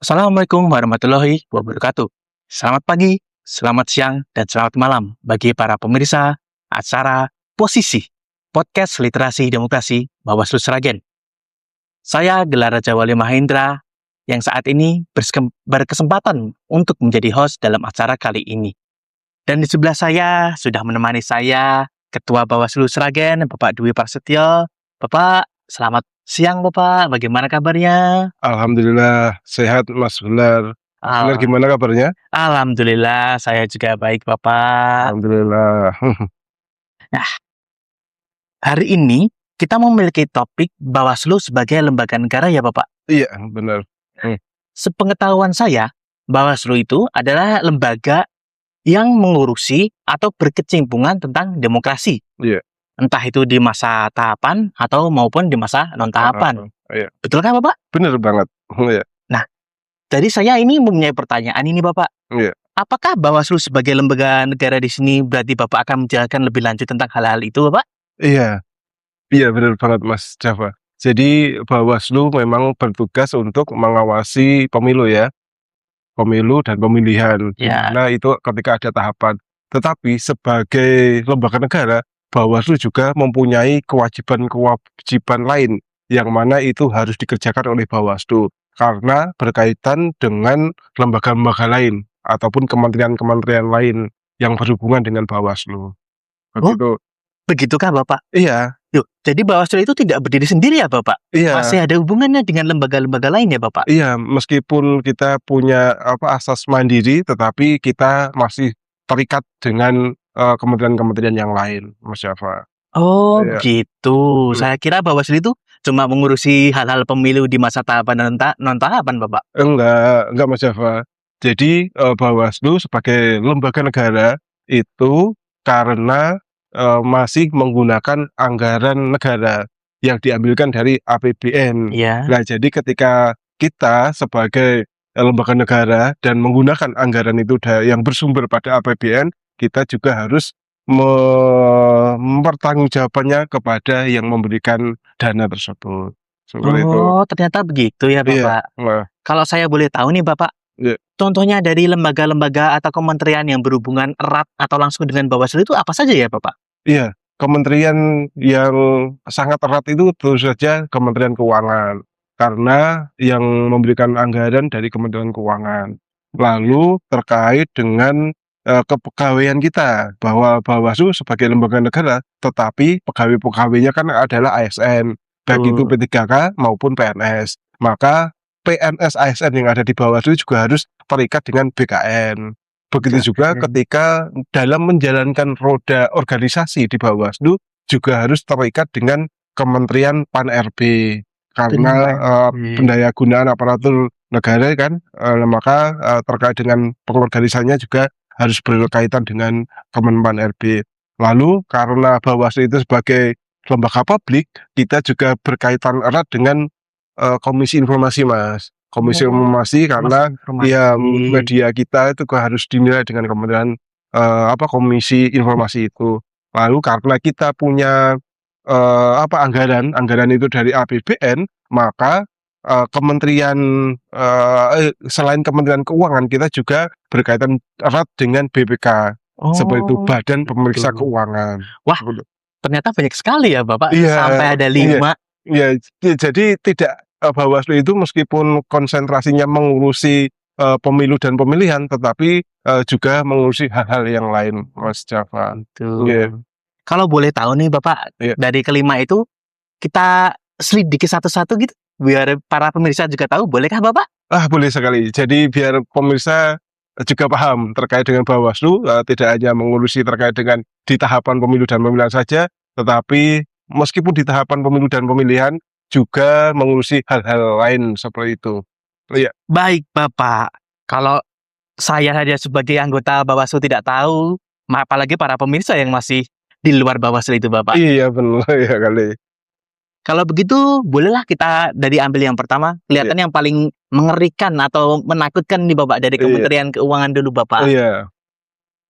Assalamualaikum warahmatullahi wabarakatuh. Selamat pagi, selamat siang, dan selamat malam bagi para pemirsa acara Posisi, Podcast Literasi Demokrasi Bawaslu Sragen. Saya Gelar Raja Wali Mahendra yang saat ini berkesempatan untuk menjadi host dalam acara kali ini. Dan di sebelah saya sudah menemani saya Ketua Bawaslu Sragen, Bapak Dwi Prasetyo. Bapak, selamat siang Bapak, bagaimana kabarnya? Alhamdulillah sehat Mas Gelar. Mas Gelar Al- gimana kabarnya? Alhamdulillah, saya juga baik Bapak. Alhamdulillah. Nah, hari ini kita memiliki topik Bawaslu sebagai lembaga negara ya Bapak. Iya benar. Sepengetahuan saya, Bawaslu itu adalah lembaga yang mengurusi atau berkecimpungan tentang demokrasi. Iya. Entah itu di masa tahapan atau maupun di masa non-tahapan. Iya. Betulkah Bapak? Benar banget. Iya. Nah, jadi saya ini mempunyai pertanyaan ini Bapak. Iya. Apakah Bawaslu sebagai lembaga negara di sini berarti Bapak akan menjelaskan lebih lanjut tentang hal-hal itu Bapak? Iya. Iya benar banget Mas Java. Jadi Bawaslu memang bertugas untuk mengawasi pemilu ya. Pemilu dan pemilihan. Ya. Nah itu ketika ada tahapan. Tetapi sebagai lembaga negara, Bawaslu juga mempunyai kewajiban-kewajiban lain yang mana itu harus dikerjakan oleh Bawaslu karena berkaitan dengan lembaga-lembaga lain ataupun kementerian-kementerian lain yang berhubungan dengan Bawaslu. Begitu. Begitukah Bapak? Iya. Yuk, jadi Bawaslu itu tidak berdiri sendiri ya Bapak? Iya. Masih ada hubungannya dengan lembaga-lembaga lain ya Bapak? Iya, meskipun kita punya asas mandiri, tetapi kita masih terikat dengan kementerian-kementerian yang lain, Mas Java. Oh, Iya. begitu. Saya kira Bawaslu itu cuma mengurusi hal-hal pemilu di masa tahapan dan non-tahapan, Bapak. Enggak Mas Java. Jadi Bawaslu sebagai lembaga negara itu karena masih menggunakan anggaran negara yang diambilkan dari APBN. Iya. Nah, jadi ketika kita sebagai lembaga negara dan menggunakan anggaran itu yang bersumber pada APBN, kita juga harus mempertanggungjawabannya kepada yang memberikan dana tersebut. Seperti itu. Oh, ternyata begitu ya Iya. Bapak. Nah, Kalau saya boleh tahu nih Bapak, Iya. contohnya dari lembaga-lembaga atau kementerian yang berhubungan erat atau langsung dengan Bawaslu itu apa saja ya Bapak? Iya, kementerian yang sangat erat itu tentu saja Kementerian Keuangan, karena yang memberikan anggaran dari Kementerian Keuangan. Lalu terkait dengan kepegawaian kita, bahwa Bawaslu sebagai lembaga negara, tetapi pegawai-pegawainya kan adalah ASN, baik itu P3K maupun PNS. Maka PNS ASN yang ada di Bawaslu juga harus terikat dengan BKN. Begitu juga ketika dalam menjalankan roda organisasi di Bawaslu juga harus terikat dengan Kementerian Pan-RB karena pendayagunaan aparatur negara kan, maka terkait dengan pengorganisasinya juga harus berkaitan dengan Kementerian Pan-RB. Lalu karena Bawaslu itu sebagai lembaga publik, kita juga berkaitan erat dengan Komisi Informasi Mas. Komisi Informasi karena ya media kita itu harus dinilai dengan Kementerian Komisi Informasi itu. Lalu karena kita punya anggaran itu dari APBN, maka kementerian selain Kementerian Keuangan kita juga berkaitan erat dengan BPK, seperti itu Badan Pemeriksa Keuangan. Wah, ternyata banyak sekali ya Bapak, Iya, sampai ada 5. Iya, jadi tidak Bawaslu itu meskipun konsentrasinya mengurusi pemilu dan pemilihan, tetapi juga mengurusi hal-hal yang lain, Mas Java. Yeah. Kalau boleh tahu nih Bapak, dari kelima itu kita selidiki satu-satu gitu, biar para pemirsa juga tahu, bolehkah Bapak? Boleh sekali. Jadi biar pemirsa juga paham terkait dengan Bawaslu, tidak hanya mengurusi terkait dengan di tahapan pemilu dan pemilihan saja, tetapi meskipun di tahapan pemilu dan pemilihan juga mengurusi hal-hal lain seperti itu. Iya. Baik Bapak, kalau saya saja sebagai anggota Bawaslu tidak tahu, apalagi para pemirsa yang masih di luar Bawaslu itu Bapak. Iya benar ya kali. Kalau begitu, bolehlah kita dari ambil yang pertama, kelihatan yang paling mengerikan atau menakutkan nih Bapak, dari Kementerian Keuangan dulu Bapak. Iya.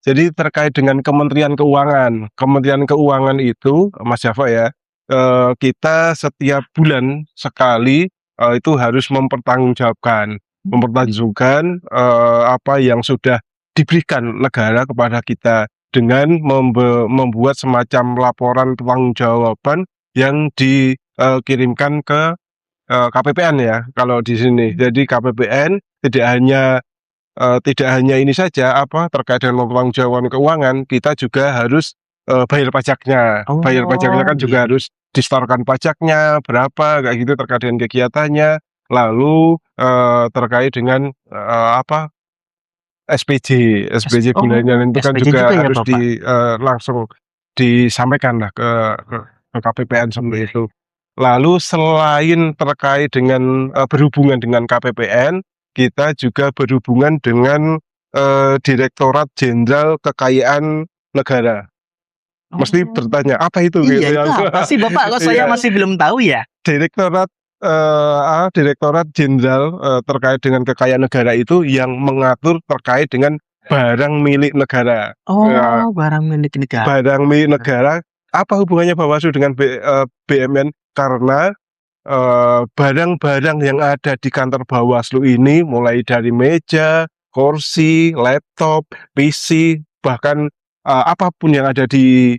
Jadi terkait dengan Kementerian Keuangan itu Mas Java ya, kita setiap bulan sekali itu harus mempertanggungjawabkan mempertanggungkan apa yang sudah diberikan negara kepada kita dengan membuat semacam laporan pertanggungjawaban yang dikirimkan ke KPPN ya kalau di sini. Jadi KPPN tidak hanya ini saja terkait dengan pertanggungjawaban keuangan, kita juga harus bayar pajaknya. Bayar pajaknya kan juga harus disetorkan pajaknya berapa kayak gitu terkait dengan kegiatannya. Lalu terkait dengan SPJ bulanan itu kan SPJ juga juga ya, harus Bapak? langsung disampaikan lah ke KPPN seperti itu. Lalu selain terkait dengan berhubungan dengan KPPN, kita juga berhubungan dengan Direktorat Jenderal Kekayaan Negara. Mesti bertanya, apa itu Iya, gitu itu ya? apa sih, Bapak? Kok saya Iya. masih belum tahu ya? Direktorat Jenderal terkait dengan kekayaan negara itu yang mengatur terkait dengan barang milik negara. Ya, Barang milik negara. barang milik negara, apa hubungannya Bawaslu dengan BMN? Karena barang-barang yang ada di kantor Bawaslu ini mulai dari meja, kursi, laptop, PC, bahkan apapun yang ada di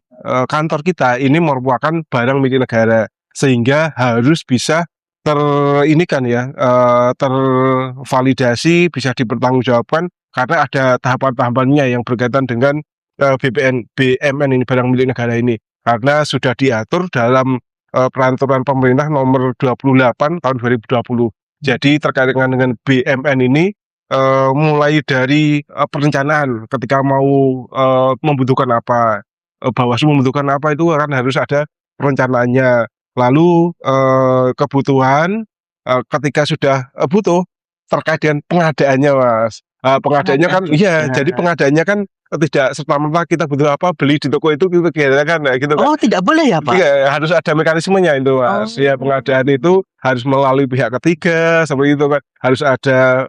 kantor kita ini merupakan barang milik negara, sehingga harus bisa tervalidasi, bisa dipertanggungjawabkan karena ada tahapan-tahapannya yang berkaitan dengan BMN ini, barang milik negara ini, karena sudah diatur dalam peraturan pemerintah nomor 28 tahun 2020. Jadi terkait dengan BMN ini mulai dari perencanaan ketika mau membutuhkan apa, Bawaslu membutuhkan apa itu kan harus ada perencanaannya. Lalu kebutuhan ketika sudah butuh terkait dengan pengadaannya, Mas. Pengadaannya kan iya, jadi pengadaannya kan tidak serta-merta kita butuh apa beli di toko itu gitu kan gitu kan. Tidak boleh ya, Pak? Iya, harus ada mekanismenya itu, Mas. Ya, pengadaan itu harus melalui pihak ketiga seperti itu kan. Harus ada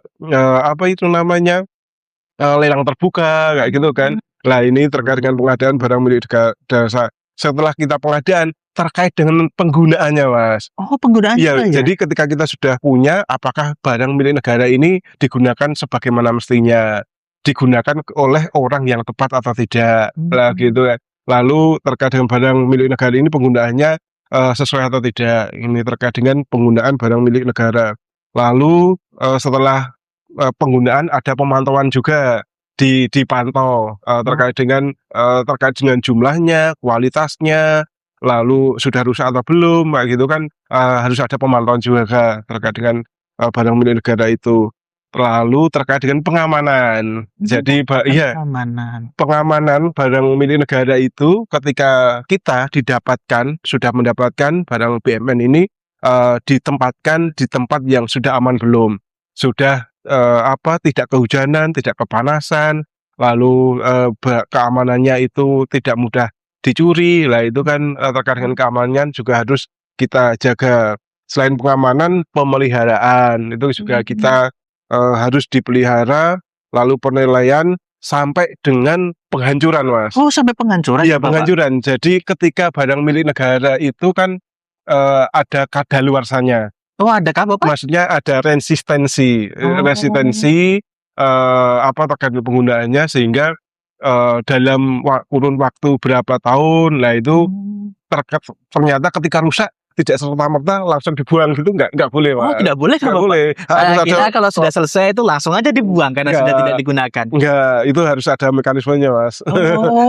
lelang terbuka kayak gitu kan. Lah ini terkait dengan pengadaan barang milik negara. Setelah kita pengadaan terkait dengan penggunaannya, Mas. Penggunaan Iya, juga ya? jadi ketika kita sudah punya, apakah barang milik negara ini digunakan sebagaimana mestinya, digunakan oleh orang yang tepat atau tidak, lah gitu kan. Lalu terkait dengan barang milik negara ini penggunaannya sesuai atau tidak, ini terkait dengan penggunaan barang milik negara. Lalu setelah penggunaan ada pemantauan juga, dipantau terkait dengan jumlahnya, kualitasnya, lalu sudah rusak atau belum, kayak gitu kan. Harus ada pemantauan juga terkait dengan barang milik negara itu. Lalu terkait dengan pengamanan. Jadi pengamanan barang milik negara itu ketika kita sudah mendapatkan barang BMN ini ditempatkan di tempat yang sudah aman belum, sudah tidak kehujanan, tidak kepanasan, lalu keamanannya itu tidak mudah dicuri. Lah itu kan terkait dengan keamanan juga harus kita jaga. Selain pengamanan, pemeliharaan itu juga kita harus dipelihara, lalu penilaian sampai dengan penghancuran, Mas. Sampai penghancuran Iya, ya, Bapak? penghancuran. Jadi ketika barang milik negara itu kan ada kadaluarsanya. Adakah, Bapak? Maksudnya ada resistensi terkait dengan penggunaannya, sehingga dalam kurun waktu berapa tahun, lah itu ternyata ketika rusak tidak serta-merta langsung dibuang gitu, nggak boleh, Mas. Tidak boleh kan, Nggak Bapak? boleh. Harus Kita kalau sudah selesai itu langsung aja dibuang karena sudah tidak digunakan. Enggak, itu harus ada mekanismenya, Mas.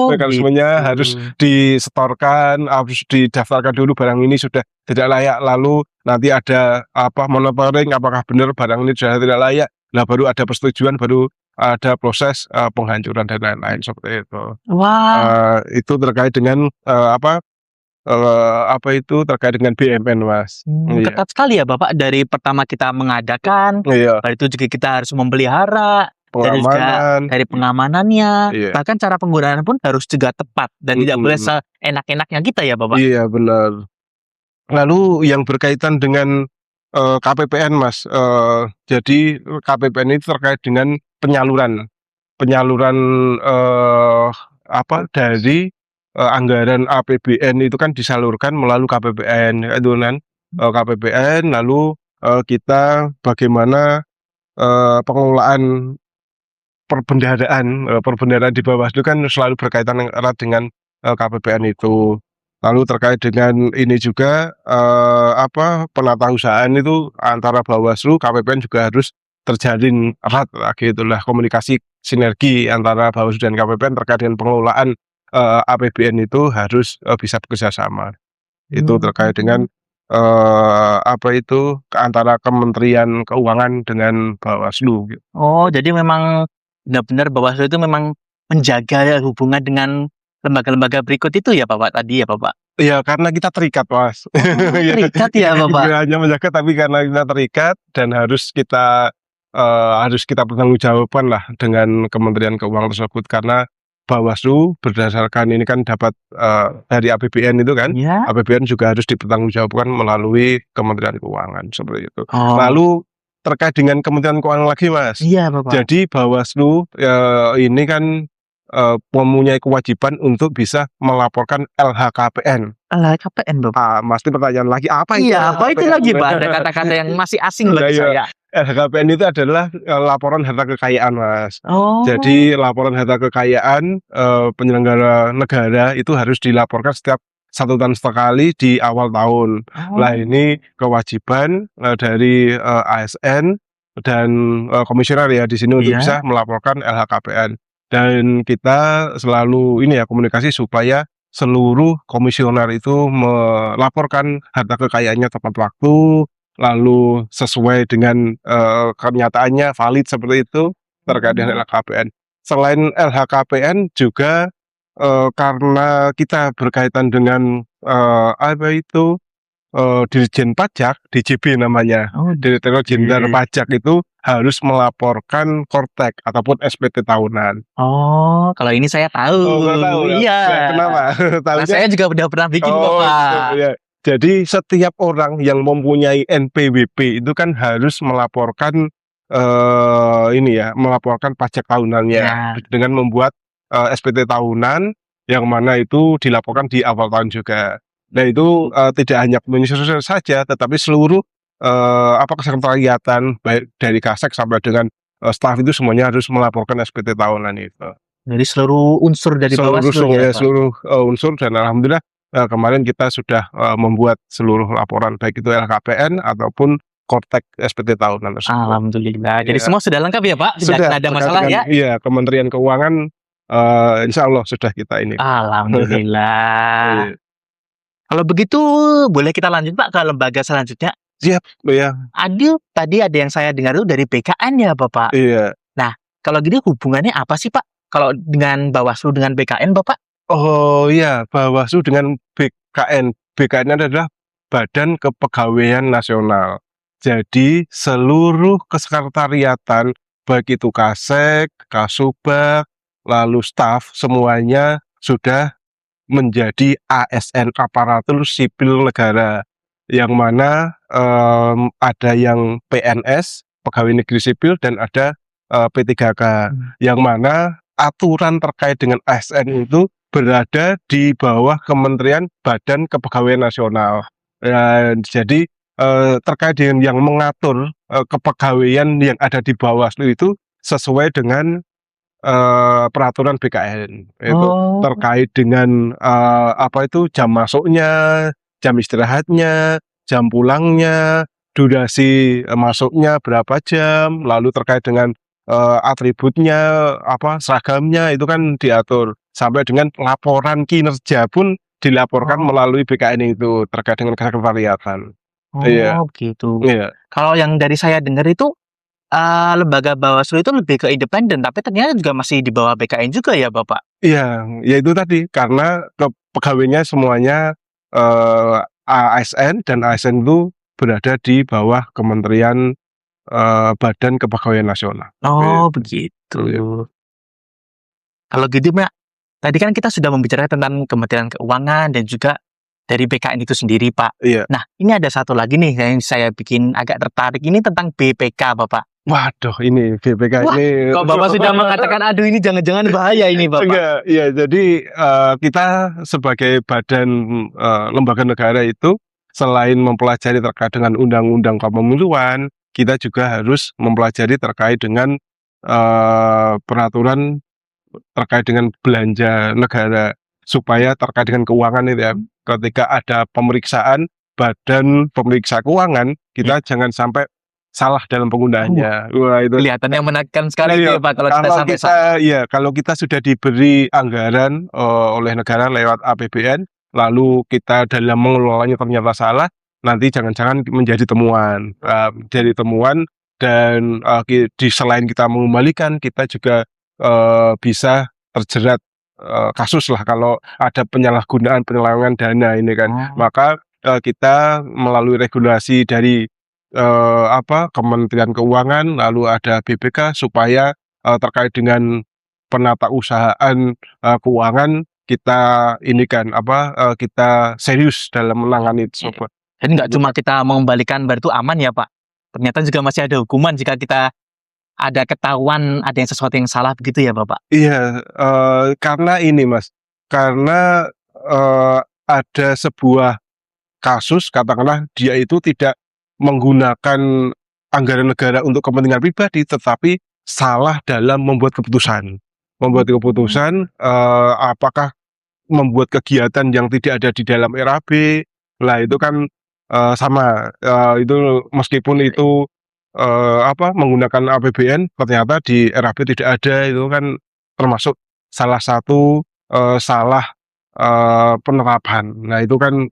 Mekanismenya Gitu. harus disetorkan, harus didaftarkan dulu barang ini sudah tidak layak, lalu nanti ada monitoring apakah benar barang ini sudah tidak layak. Nah, baru ada persetujuan, baru ada proses penghancuran dan lain-lain seperti itu. Itu terkait dengan terkait dengan BMN, Mas. Ketat sekali ya, Bapak, dari pertama kita mengadakan, baru itu juga kita harus memelihara, dan juga dari pengamanannya, bahkan cara penggunaan pun harus juga tepat dan tidak boleh seenak-enaknya kita ya, Bapak. Iya, benar. Lalu yang berkaitan dengan KPPN, Mas. Jadi KPPN itu terkait dengan penyaluran dari anggaran APBN itu kan disalurkan melalui KPPN itu kan. KPPN, lalu kita bagaimana pengelolaan perbendaharaan di Bawaslu kan selalu berkaitan erat dengan KPPN itu. Lalu terkait dengan ini juga penatausahaan itu antara Bawaslu, KPPN juga harus terjalin erat lagi itulah komunikasi sinergi antara Bawaslu dan KPPN terkait dengan pengelolaan APBN itu harus bisa bekerja sama. Itu terkait dengan antara Kementerian Keuangan dengan Bawaslu gitu. Oh, jadi memang benar-benar Bawaslu itu memang menjaga hubungan dengan lembaga-lembaga berikut itu ya Bapak tadi ya Bapak? Iya, karena kita terikat, Mas. Terikat ya Bapak? Bukan hanya menjaga tapi karena kita terikat dan harus kita pertanggungjawabkan lah dengan Kementerian Keuangan tersebut karena Bawaslu berdasarkan ini kan dapat dari APBN itu kan, Iya. APBN juga harus dipertanggungjawabkan melalui Kementerian Keuangan seperti itu. Oh, Lalu terkait dengan Kementerian Keuangan lagi, Mas. iya Bapak. Jadi Bawaslu ini kan mempunyai kewajiban untuk bisa melaporkan LHKPN. LHKPN Bapak? Pasti pertanyaan lagi apa itu Iya, apa itu LHKPN? lagi Pak? Ada kata-kata yang masih asing Nah, bagi iya. saya. LHKPN itu adalah laporan harta kekayaan, Mas. Oh. Jadi laporan harta kekayaan penyelenggara negara itu harus dilaporkan setiap 1 tahun sekali di awal tahun. Nah, ini kewajiban dari ASN dan komisioner ya di sini untuk Iya. bisa melaporkan LHKPN. Dan kita selalu ini ya komunikasi supaya seluruh komisioner itu melaporkan harta kekayaannya tepat waktu, lalu sesuai dengan kenyataannya valid seperti itu terkait dengan LHKPN. Selain LHKPN juga karena kita berkaitan dengan Dirjen Pajak, DJP namanya, Oh, Direktorat Jenderal Pajak itu harus melaporkan Kortek ataupun SPT tahunan. Oh, kalau ini saya tahu. Nggak tahu ya? Iya. Nah, kenapa? Nah, Tahunya saya juga udah pernah bikin Bapak. gitu ya. Jadi setiap orang yang mempunyai NPWP itu kan harus melaporkan melaporkan pajak tahunannya Ya. dengan membuat SPT tahunan yang mana itu dilaporkan di awal tahun juga. Nah itu tidak hanya komisioner saja, tetapi seluruh kesekretariatan baik dari Kasek sampai dengan staf itu semuanya harus melaporkan SPT tahunan itu. Dari seluruh unsur dari Bawaslu ya, Pak? Seluruh unsur dan alhamdulillah kemarin kita sudah membuat seluruh laporan baik itu LHKPN ataupun Kortek SPT tahunan tersebut. Alhamdulillah. Jadi Ya. semua sudah lengkap ya Pak? Tidak ada masalah ya? Iya, Kementerian Keuangan insya Allah sudah kita ini. Alhamdulillah. Iya. Kalau begitu boleh kita lanjut Pak ke lembaga selanjutnya? Siap, ya. Tadi ada yang saya dengar itu dari BKN ya Bapak? Iya. Kalau gini hubungannya apa sih Pak? Kalau dengan Bawaslu dengan BKN Bapak? Oh iya, Bawaslu dengan BKN. BKN adalah Badan Kepegawaian Nasional. Jadi seluruh kesekretariatan baik itu Kasek, Kasubag, lalu staf semuanya sudah menjadi ASN aparatur sipil negara yang mana ada yang PNS pegawai negeri sipil dan ada P3K yang mana aturan terkait dengan ASN itu berada di bawah Kementerian Badan Kepegawaian Nasional. Jadi terkait dengan yang mengatur kepegawaian yang ada di Bawaslu itu sesuai dengan peraturan BKN itu terkait dengan jam masuknya, jam istirahatnya, jam pulangnya, durasi masuknya berapa jam, lalu terkait dengan atributnya, seragamnya itu kan diatur sampai dengan laporan kinerja pun dilaporkan melalui BKN itu terkait dengan kesekretariatan. Iya. Gitu. Iya. Kalau yang dari saya dengar itu lembaga Bawaslu itu lebih ke independen, tapi ternyata juga masih di bawah BKN juga ya Bapak? Iya, ya itu tadi karena pegawainya semuanya ASN dan ASN itu berada di bawah Kementerian Badan Kepegawaian Nasional. Oh begitu. Iya. Kalau gitu Mbak, tadi kan kita sudah membicarakan tentang Kementerian Keuangan dan juga dari BKN itu sendiri Pak. Iya. Nah ini ada satu lagi nih yang saya bikin agak tertarik, ini tentang BPK Bapak. Waduh, ini BPK Wah, ini. kok Bapak sudah mengatakan, aduh ini jangan-jangan bahaya ini Bapak. Enggak, ya jadi kita sebagai badan lembaga negara itu selain mempelajari terkait dengan undang-undang kepemiluan, kita juga harus mempelajari terkait dengan peraturan terkait dengan belanja negara, supaya terkait dengan keuangan itu ya. Ketika ada pemeriksaan Badan Pemeriksa Keuangan, kita jangan sampai salah dalam penggunaannya. Wah, itu Kelihatannya menakutkan sekali iya, itu ya Pak kalau kita sampai kalau kita sudah diberi anggaran oleh negara lewat APBN, lalu kita dalam mengelolanya ternyata salah, nanti jangan-jangan menjadi temuan. Jadi temuan dan selain kita mengembalikan, kita juga bisa terjerat kasus lah kalau ada penyalahgunaan penyelewengan dana ini kan. Maka kita melalui regulasi dari Kementerian Keuangan, lalu ada BPK, supaya terkait dengan penatausahaan keuangan kita ini kan kita serius dalam menangani tersebut. Jadi nggak cuma kita mengembalikan baru itu aman ya Pak. Ternyata juga masih ada hukuman jika kita ada ketahuan ada yang sesuatu yang salah begitu ya Bapak. Iya, karena ini Mas, karena ada sebuah kasus katakanlah dia itu tidak menggunakan anggaran negara untuk kepentingan pribadi, tetapi salah dalam membuat keputusan. Apakah membuat kegiatan yang tidak ada di dalam RAB, lah itu kan sama, itu meskipun itu menggunakan APBN, ternyata di RAB tidak ada, itu kan termasuk salah satu salah penerapan. Nah itu kan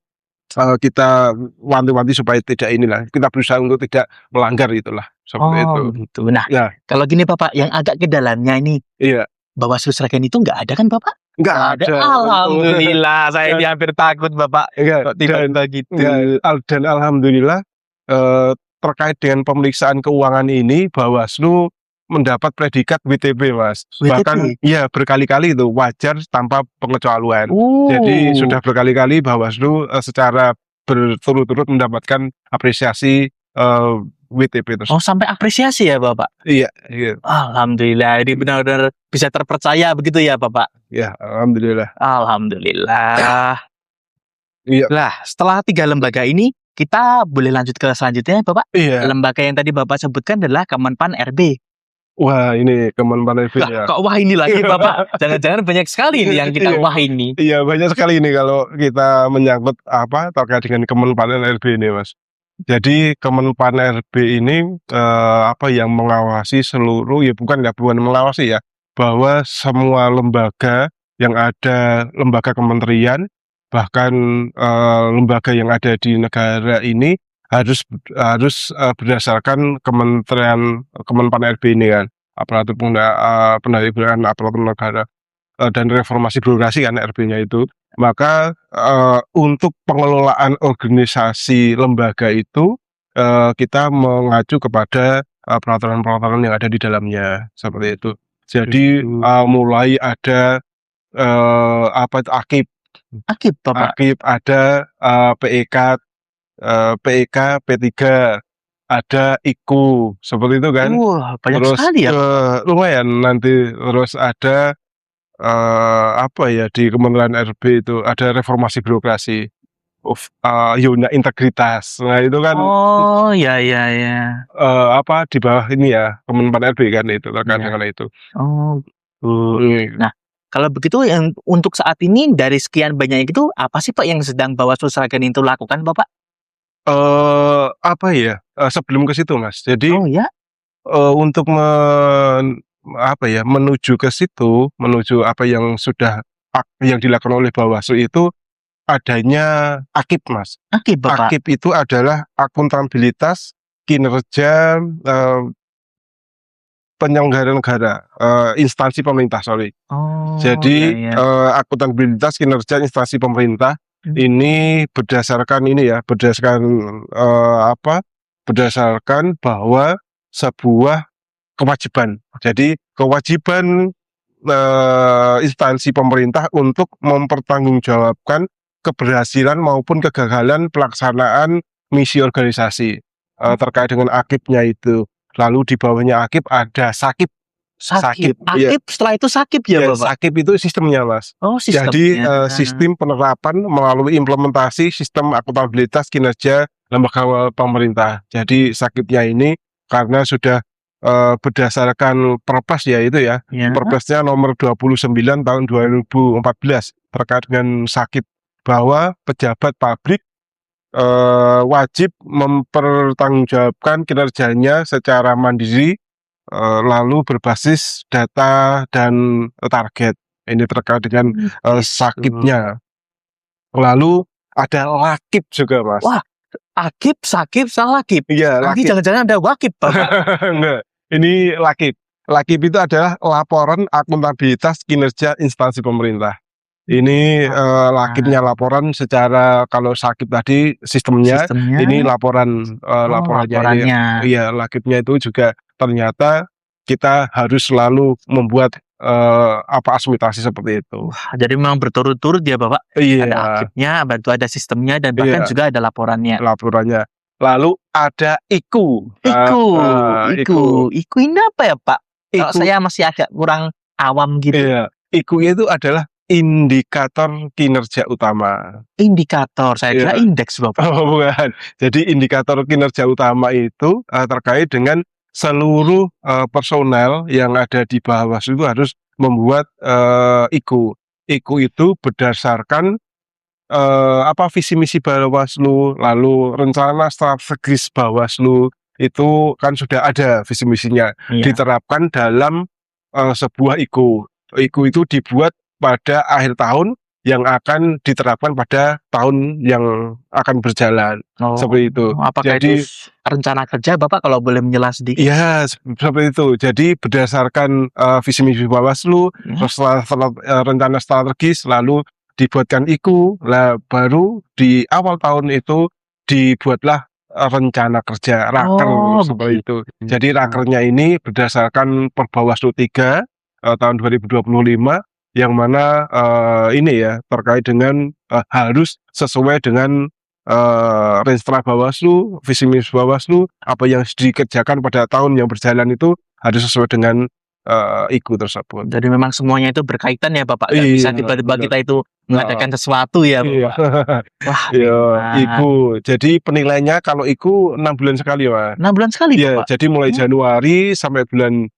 kita wanti-wanti supaya tidak kita berusaha untuk tidak melanggar itulah, seperti itu. Gitu. Nah, Ya, kalau gini Bapak, yang agak ke dalamnya ini, iya, Bawaslu Sragen itu nggak ada kan Bapak? nggak ada. Alhamdulillah, saya ini hampir takut Bapak. Iya, Kok tiba-tiba gitu. dan alhamdulillah terkait dengan pemeriksaan keuangan ini, Bawaslu mendapat predikat WTP, Mas. WTP? Bahkan ya berkali-kali itu wajar tanpa pengecualian. Jadi sudah berkali-kali Bawaslu secara berturut-turut mendapatkan apresiasi WTP tersebut. Oh, sampai apresiasi ya Bapak? Iya. Alhamdulillah, ini benar-benar bisa terpercaya begitu ya Bapak? Ya, alhamdulillah. Alhamdulillah. Iya. Lah, setelah 3 lembaga ini, kita boleh lanjut ke selanjutnya Bapak? Iya. Lembaga yang tadi Bapak sebutkan adalah Kemenpan RB. Wah, ini Kemenpan RB ya. Kok wah ini lagi Bapak? Jangan-jangan banyak sekali ini yang kita wah ini. Iya, banyak sekali ini kalau kita menyangkut terkait dengan Kemenpan RB ini, Mas. Jadi Kemenpan RB ini yang mengawasi seluruh, bukan mengawasi ya, bahwa semua lembaga yang ada, lembaga kementerian, bahkan lembaga yang ada di negara ini harus berdasarkan Kemenpan RB ini kan, aparatur pendaeraan aparatur negara dan reformasi birokrasi kan RB-nya itu. Maka untuk pengelolaan organisasi lembaga itu kita mengacu kepada peraturan-peraturan yang ada di dalamnya, seperti itu. Jadi mulai ada AKIP, Bapak. AKIP ada PEK, P3, ada IKU, seperti itu kan. Wah, banyak Terus sekali ya. lumayan nanti, terus ada di Kementerian RB itu ada reformasi birokrasi, unit integritas. Nah itu kan ya. di bawah ini ya Kemenpan RB kan, itu terkait dengan itu. Nah, kalau begitu yang untuk saat ini dari sekian banyak itu apa sih Pak yang sedang Bawaslu Sragen itu lakukan Bapak? Sebelum ke situ Mas, jadi untuk menuju ke situ, menuju apa yang yang dilakukan oleh Bawaslu itu adanya AKIP, Mas. AKIP, Bapak. AKIP itu adalah akuntabilitas kinerja penyelenggara negara, instansi pemerintah, Jadi akuntabilitas kinerja instansi pemerintah ini berdasarkan bahwa sebuah kewajiban. Jadi kewajiban instansi pemerintah untuk mempertanggungjawabkan keberhasilan maupun kegagalan pelaksanaan misi organisasi terkait dengan AKIP-nya itu. Lalu di bawahnya AKIP ada SAKIP. AKIP, setelah itu SAKIP ya Bapak? SAKIP itu sistemnya, Mas. Sistemnya. Jadi sistem penerapan melalui implementasi sistem akuntabilitas kinerja lembaga pemerintah. Jadi SAKIP-nya ini karena sudah berdasarkan Perpres ya itu ya. Ya. Perpresnya nomor 29 tahun 2014 terkait dengan sakit, bahwa pejabat publik wajib mempertanggungjawabkan kinerjanya secara mandiri, lalu berbasis data dan target. Ini terkait dengan Gitu. sakitnya. Lalu ada lakib juga, Mas. Wah, akib, sakib, salah lakib. Iya, Nanti lakib. jangan-jangan ada wakib, Bapak. Enggak, ini lakib. Lakib itu adalah laporan akuntabilitas kinerja instansi pemerintah. Ini lakibnya laporan secara, kalau sakit tadi sistemnya, Sistemnya. ini laporan laporannya ini. Laporannya. Iya, lakibnya itu juga ternyata kita harus selalu membuat asmitasi seperti itu. Wah, jadi memang berturut-turut ya Bapak. Ada Iya, akibnya, bantu ada sistemnya, dan bahkan Iya. juga ada laporannya. laporannya. Lalu ada IKU. Iku ini apa ya Pak? Kalau IKU. saya masih agak kurang awam gitu. Iya, IKU itu adalah indikator kinerja utama. Indikator, saya kira Iya. indeks Bapak. Oh, bukan. Jadi indikator kinerja utama itu terkait dengan seluruh personel yang ada di Bawaslu itu harus membuat IKU. IKU itu berdasarkan visi misi Bawaslu, lalu rencana strategis Bawaslu itu kan sudah ada visi misinya, Iya. diterapkan dalam sebuah IKU. IKU itu dibuat pada akhir tahun yang akan diterapkan pada tahun yang akan berjalan. Seperti itu. Apakah Jadi, itu rencana kerja Bapak, kalau boleh menjelas sedikit? iya, seperti itu. Jadi berdasarkan visi misi Bawaslu, rencana strategis, lalu dibuatkan IKU, baru di awal tahun itu dibuatlah rencana kerja, raker, seperti itu. Jadi rakernya ini berdasarkan Perbawaslu 3 tahun 2025, yang mana ini ya terkait dengan harus sesuai dengan rencana Bawaslu, visi misi Bawaslu, apa yang dikerjakan pada tahun yang berjalan itu harus sesuai dengan IKU tersebut. Jadi memang semuanya itu berkaitan ya Bapak. Gak Iya, bisa tiba-tiba benar. kita itu mengadakan sesuatu ya Iya. Bapak. Wah, Iya, memang. IKU. Jadi penilaiannya kalau IKU 6 bulan sekali, Pak. 6 bulan sekali Iya, Bapak? jadi mulai Januari sampai bulan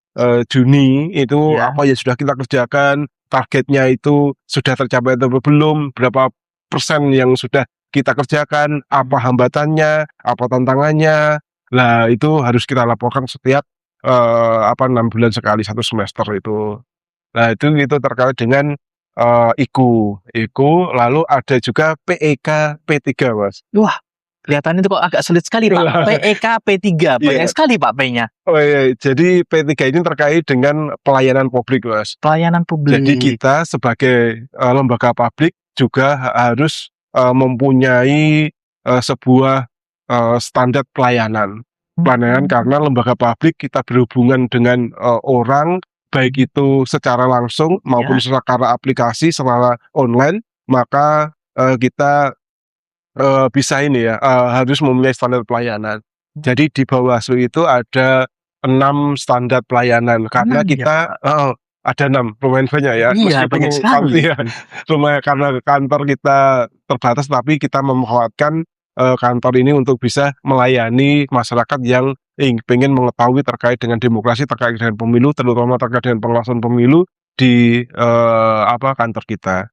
Juni itu Iya. apa yang sudah kita kerjakan, targetnya itu sudah tercapai atau belum, berapa persen yang sudah kita kerjakan, apa hambatannya, apa tantangannya. Nah, itu harus kita laporkan setiap 6 bulan sekali, 1 semester itu. Nah, itu terkait dengan IKU. Lalu ada juga PEK P3, Mas. Wah, kelihatannya itu kok agak sulit sekali Pak. PEK P3, banyak Iya. sekali Pak P-nya. Oh iya, jadi P3 ini terkait dengan pelayanan publik, Mas. Pelayanan publik. Jadi kita sebagai lembaga publik juga harus mempunyai sebuah standar pelayanan. Karena lembaga publik kita berhubungan dengan orang, baik itu secara langsung maupun secara aplikasi, secara online, maka kita bisa ini ya, harus mempunyai standar pelayanan. Jadi di Bawaslu itu ada 6 standar pelayanan, karena kita ada 6, lumayan banyak ya. Iya, banyak sekali. Ya, lumayan, karena kantor kita terbatas, tapi kita memanfaatkan kantor ini untuk bisa melayani masyarakat yang pengen mengetahui terkait dengan demokrasi, terkait dengan pemilu, terutama terkait dengan pengawasan pemilu di kantor kita.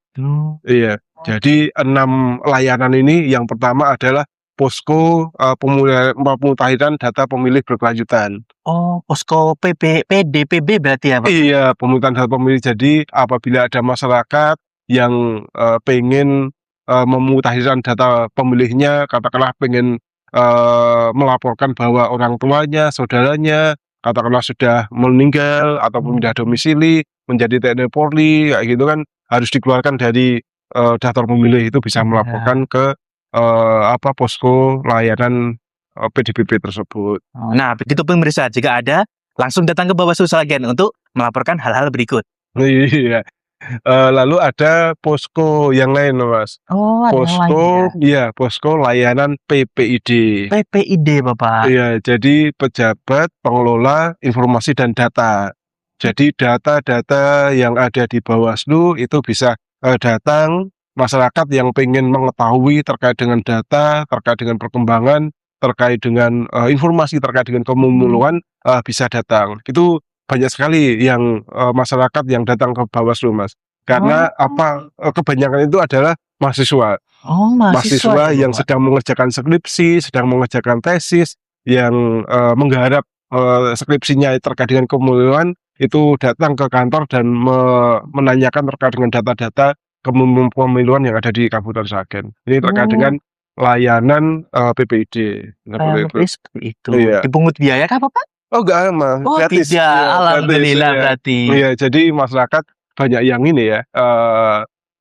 Iya. Jadi 6 layanan ini, yang pertama adalah posko pemutahiran data pemilih berkelanjutan. Oh, posko PDPB berarti ya Pak? Iya, pemutahiran data pemilih. Jadi apabila ada masyarakat yang pengen memutahirkan data pemilihnya, katakanlah pengen melaporkan bahwa orang tuanya, saudaranya, katakanlah sudah meninggal ataupun pindah domisili menjadi TNI Polri, kayak gitu kan, harus dikeluarkan dari daftar pemilih, itu bisa melaporkan ke posko layanan PDPB tersebut. Nah, begitu pemirsa, jika ada, langsung datang ke Bawaslu Sragen untuk melaporkan hal-hal berikut. Iya. Lalu ada posko yang lain, Mas. Oh, ada Posko, iya, posko layanan PPID. PPID, Bapak. Iya, jadi pejabat pengelola informasi dan data. Jadi data-data yang ada di Bawaslu itu bisa datang masyarakat yang pengen mengetahui terkait dengan data, terkait dengan perkembangan terkait dengan informasi terkait dengan pemiluan bisa datang. Itu banyak sekali yang masyarakat yang datang ke Bawaslu, Mas. Karena kebanyakan itu adalah mahasiswa. Oh, mahasiswa Mahasiswa ya, yang Bapak? sedang mengerjakan skripsi, sedang mengerjakan tesis, yang menggarap skripsinya terkait dengan kepemiluan itu datang ke kantor dan menanyakan terkait dengan data-data kepemiluan yang ada di Kabupaten Sragen. Ini terkait dengan Oh, layanan PPID seperti kurang itu. lebih seperti itu. Iya. Dipungut biaya kah, Bapak? Oh enggak, Mas, Oh, gratis. tidak. Iya, gratis, Alhamdulillah iya. berarti. Iya, jadi masyarakat banyak yang ini ya,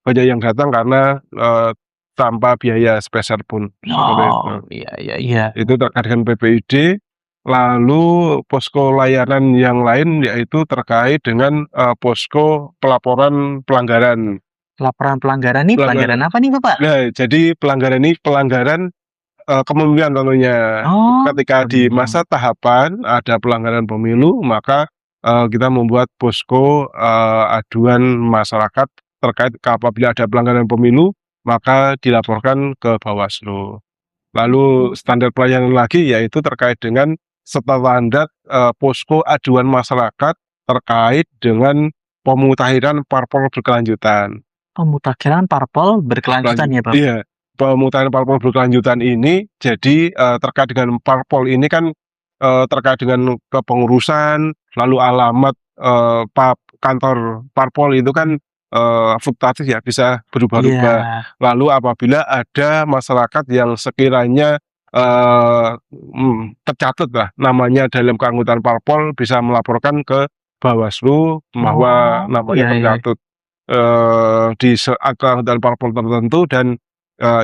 banyak yang datang karena tanpa biaya sepeser pun, seperti itu. Oh, iya iya iya. Itu terkait dengan PPID. Lalu posko layanan yang lain yaitu terkait dengan posko pelaporan pelanggaran. Laporan pelanggaran nih, pelanggaran Pelanggaran. apa nih, Bapak? Nah, jadi pelanggaran ini pelanggaran kepemilian tentunya. Oh, Ketika di masa tahapan ada pelanggaran pemilu, maka kita membuat posko aduan masyarakat terkait apabila ada pelanggaran pemilu, maka dilaporkan ke Bawaslu. Lalu standar pelayanan lagi yaitu terkait dengan standar posko aduan masyarakat terkait dengan pemutakhiran parpol berkelanjutan. Pemutakhiran parpol berkelanjutan ya, Bapak? Iya, pemutakhiran parpol berkelanjutan ini jadi terkait dengan parpol ini kan terkait dengan kepengurusan, lalu alamat kantor parpol itu kan fluktuatif ya, bisa berubah-ubah. Iya. Lalu apabila ada masyarakat yang sekiranya tercatat lah namanya dalam keanggotaan parpol, bisa melaporkan ke Bawaslu bahwa Oh, namanya iya iya. tercatat di keanggotaan parpol tertentu dan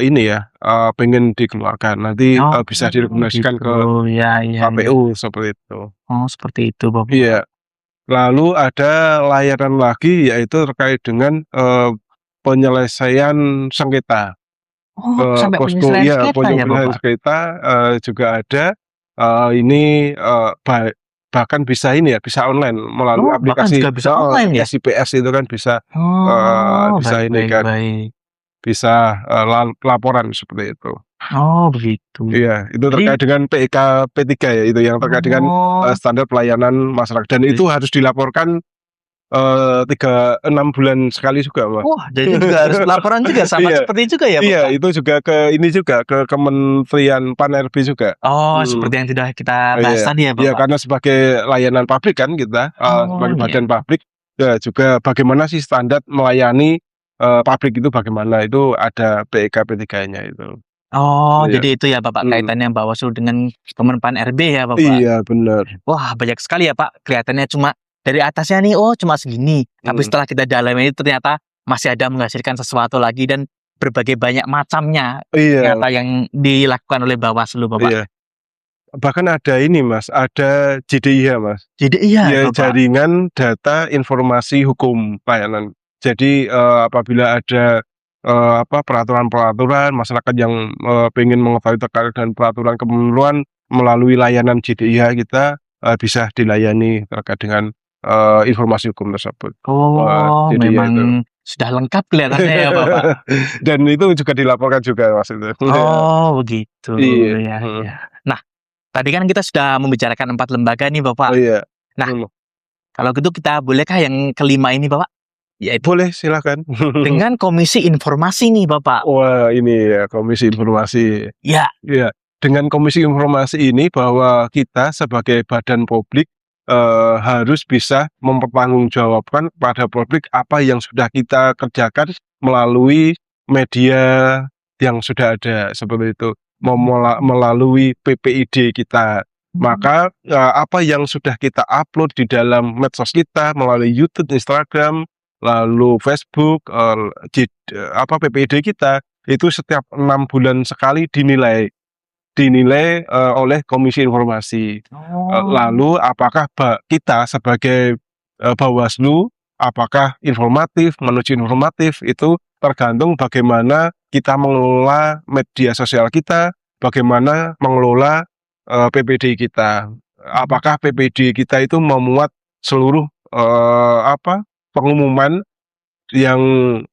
ini ya pengen dikeluarkan. Nanti Oh, bisa direkomendasikan gitu. ke Ya ya ya. KPU seperti itu. Oh, seperti itu, Bapak. Iya. Lalu ada layanan lagi yaitu terkait dengan penyelesaian sengketa. Oh, sampai Posko penyelesaian iya, sengketa ya, penyelesaian Bapak? sengketa juga ada. Ini bahkan bisa ini ya, bisa online melalui Oh, bahkan aplikasi juga bisa online ya? SIPS itu kan bisa Oh, bisa baik ini baik kan, baik. bisa laporan seperti itu. Oh, begitu. Iya, itu Jadi terkait dengan PIK P3 ya, itu yang terkait dengan oh, standar pelayanan masyarakat dan itu harus dilaporkan 6 bulan sekali juga, Mas. wah, jadi juga harus laporan juga sama Iya, seperti juga ya, iya, Bapak? itu juga ke Kementerian Pan-RB juga. Oh, Hmm, seperti yang sudah kita bahas iya, tadi ya, iya, Bapak? karena sebagai layanan publik kan kita, Oh, sebagai iya. badan publik, ya juga bagaimana sih standar melayani publik itu bagaimana, itu ada PIK P3-nya itu. Oh, Iya, jadi itu ya, Bapak, mhm, kaitannya Bawaslu dengan Kemenpan RB ya, Bapak? iya bener, Wah, banyak sekali ya, Pak, kelihatannya cuma dari atasnya nih, oh cuma segini, tapi mhm, setelah kita dalami itu ternyata masih ada menghasilkan sesuatu lagi dan berbagai banyak macamnya iya, ternyata yang dilakukan oleh Bawaslu, Bapak. iya. Bahkan ada ini, Mas, ada JDIH, Mas. Jadi iya, Ya, Bapak. jaringan data informasi hukum layanan. Jadi apabila ada peraturan-peraturan masyarakat yang pengen mengetahui terkait dengan peraturan kepemiluan melalui layanan JDIH kita bisa dilayani terkait dengan informasi hukum tersebut. Oh, JDIH itu. memang sudah lengkap kelihatannya ya, Bapak. Dan itu juga dilaporkan juga, Mas, itu. Oh, begitu, Iya, ya mhm. ya. Nah, tadi kan kita sudah membicarakan 4 lembaga nih, Bapak. Oh iya, Nah, mhm. kalau gitu kita bolehkah yang kelima ini, Bapak? Yaitu Boleh silakan. dengan Komisi Informasi nih, Bapak. Wah, ini ya Komisi Informasi. Ya, Iya, dengan Komisi Informasi ini bahwa kita sebagai badan publik harus bisa mempertanggungjawabkan kepada publik apa yang sudah kita kerjakan melalui media yang sudah ada seperti itu, melalui PPID kita. Maka apa yang sudah kita upload di dalam medsos kita melalui YouTube, Instagram, lalu Facebook, PPID kita itu setiap 6 bulan sekali dinilai oleh Komisi Informasi. oh, Lalu apakah kita sebagai Bawaslu, apakah menuju informatif, itu tergantung bagaimana kita mengelola media sosial kita, bagaimana mengelola PPD kita. Apakah PPD kita itu memuat seluruh pengumuman yang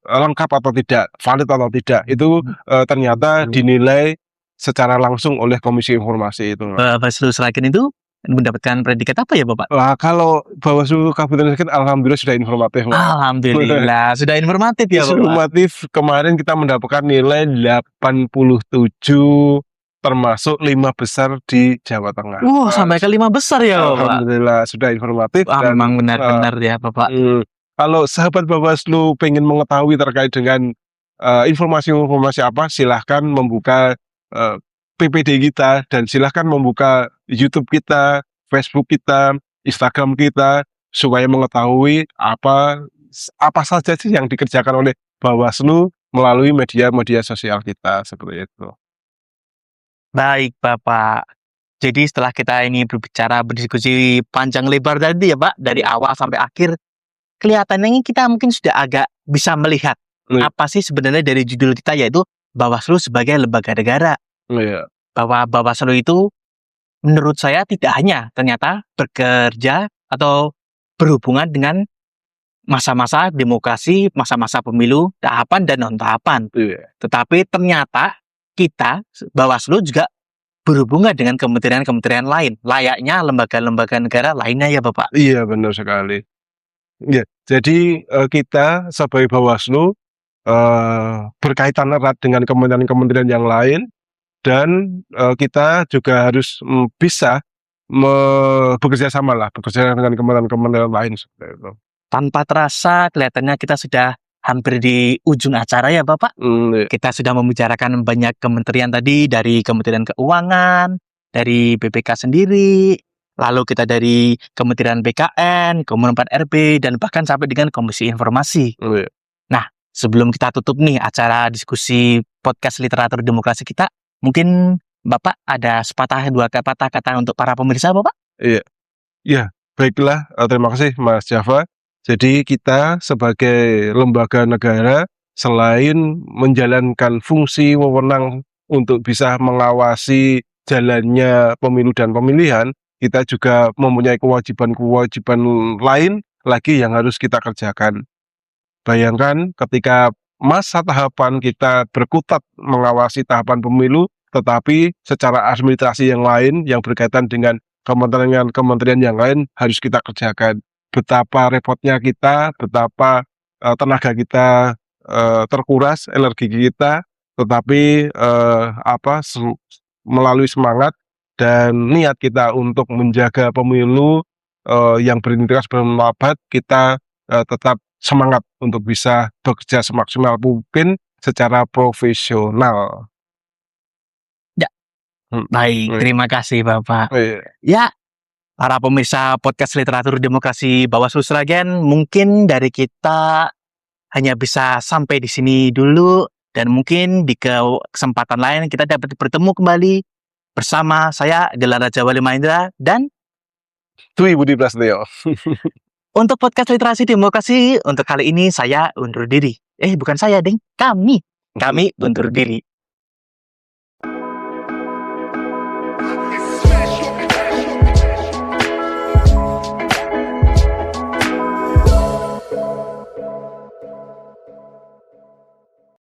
lengkap atau tidak, valid atau tidak, itu ternyata dinilai secara langsung oleh Komisi Informasi itu, Mas. Bawaslu Sragen itu mendapatkan predikat apa ya, Bapak? Lah kalau Bawaslu Kabupaten Sragen alhamdulillah sudah informatif, Mas. Alhamdulillah, sudah informatif ya, Bapak? Informatif, kemarin kita mendapatkan nilai 87, termasuk 5 besar di Jawa Tengah, Wah, Mas. sampai ke 5 besar ya, Bapak? Alhamdulillah sudah informatif Wah, dan memang benar-benar ya, Bapak. kalau sahabat Bawaslu pengen mengetahui terkait dengan informasi-informasi apa, silahkan membuka PPD kita dan silahkan membuka YouTube kita, Facebook kita, Instagram kita, supaya mengetahui apa saja sih yang dikerjakan oleh Bawaslu melalui media-media sosial kita, seperti itu. Baik, Bapak. Jadi setelah kita ini berdiskusi panjang lebar tadi ya, Pak, dari awal sampai akhir, kelihatannya kita mungkin sudah agak bisa melihat apa sih sebenarnya dari judul kita, yaitu Bawaslu sebagai lembaga negara. Iya. Bahwa Bawaslu itu menurut saya tidak hanya ternyata bekerja atau berhubungan dengan masa-masa demokrasi, masa-masa pemilu, tahapan dan non-tahapan. Iya. Tetapi ternyata kita, Bawaslu juga berhubungan dengan kementerian-kementerian lain, layaknya lembaga-lembaga negara lainnya ya, Bapak. Iya, benar sekali. Ya, jadi kita sebagai Bawaslu berkaitan erat dengan kementerian-kementerian yang lain, dan kita juga harus bisa bekerja sama dengan kementerian-kementerian lain, seperti itu. Tanpa terasa kelihatannya kita sudah hampir di ujung acara ya, Bapak. Iya. Kita sudah membicarakan banyak kementerian tadi, dari Kementerian Keuangan, dari BPK sendiri, lalu kita dari Kementerian BKN, Kementerian 4 RB, dan bahkan sampai dengan Komisi Informasi. Iya. Nah, sebelum kita tutup nih acara diskusi podcast literatur demokrasi kita, mungkin Bapak ada sepatah dua patah kata untuk para pemirsa, Bapak? Iya. Ya, baiklah, terima kasih Mas Java. Jadi kita sebagai lembaga negara, selain menjalankan fungsi wewenang untuk bisa mengawasi jalannya pemilu dan pemilihan, kita juga mempunyai kewajiban-kewajiban lain lagi yang harus kita kerjakan. Bayangkan ketika masa tahapan kita berkutat mengawasi tahapan pemilu, tetapi secara administrasi yang lain yang berkaitan dengan kementerian-kementerian yang lain harus kita kerjakan. Betapa repotnya kita, betapa tenaga kita terkuras, energi kita, tetapi melalui semangat dan niat kita untuk menjaga pemilu yang berintegritas, bermartabat, kita tetap semangat untuk bisa bekerja semaksimal mungkin secara profesional. Ya, baik, terima kasih Bapak. Ya, para pemirsa podcast literatur demokrasi Bawaslu Sragen, mungkin dari kita hanya bisa sampai di sini dulu, dan mungkin di kesempatan lain kita dapat bertemu kembali bersama saya Gelar Raja Wali Mahendra dan Dwi Budi Prasetyo. Untuk podcast literasi demokrasi untuk kali ini saya undur diri. Bukan saya, Deng. Kami undur diri.